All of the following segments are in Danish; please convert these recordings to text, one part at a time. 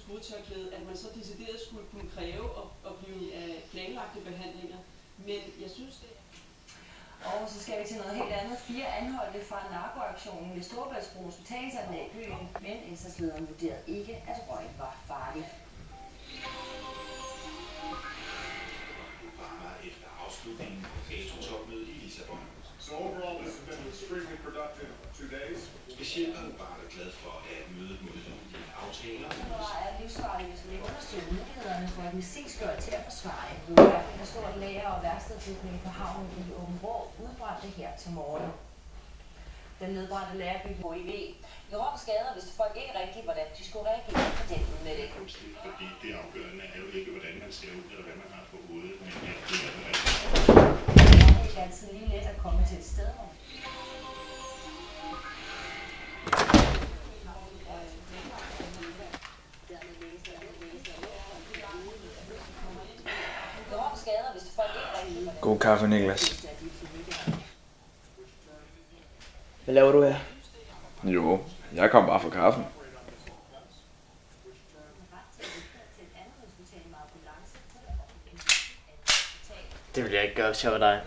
fodtørklæde, at man så decideret skulle kunne kræve at blive planlagte behandlinger. Men jeg synes det. Og så skal vi til noget helt andet. 4 anholdte fra narkoaktionen ved Storebæltsbro Hospitalsanlæg i byen, men indsatslederen vurderede ikke, at røg var farlig. Efter afslutningen af NATO-topmødet i Lissabon. So overall, this has been an extremely productive 2 days. Specielt er Mubarak glad for, at mødet mod de aftaler. Det er livsfarligt, hvis man ikke understøtter mulighederne for at medicinskøre til at forsvare en udværkning af stort lager og værkstedbygning på havnen i Åben Rå udbrændte her til morgen. Den nedbrændte lagerbygning HIV. I Rom skader vidste folk ikke rigtigt, hvordan de skulle reagere på den udmelding. Fordi det afgørende er jo ikke, hvordan man ser ud, eller hvad man har på hovedet, men at det er hvordan. Det er ikke altid lige let at komme til et sted. God kaffe, Niklas. Hvad laver du her? Jo, jeg kom bare for kaffen. Det vil jeg ikke gøre, hvis jeg var dig.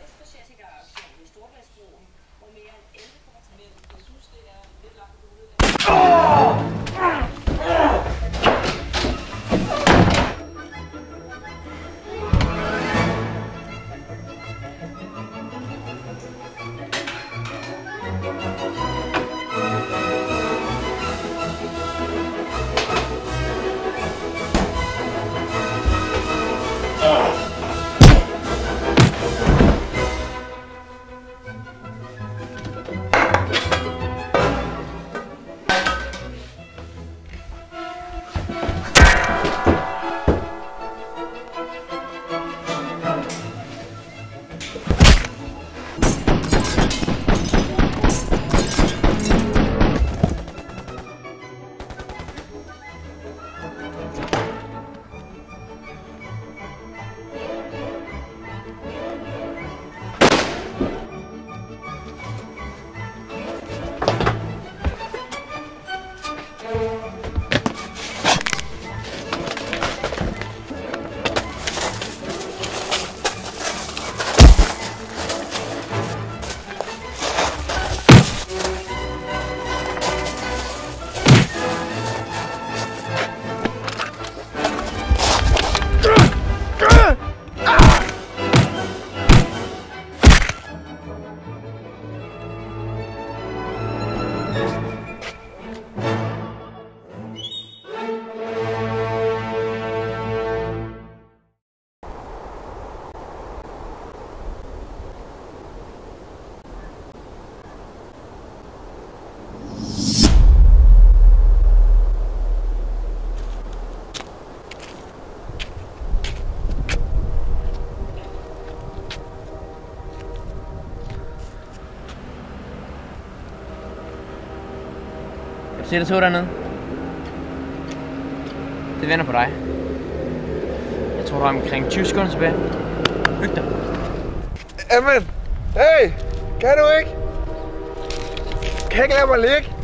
Se det tog dernede. Det vender på dig. Jeg tror, du har omkring 20 sekunder tilbage. Hyg dig. Jamen, hey, kan du ikke? Kan jeg ikke lade mig ligge?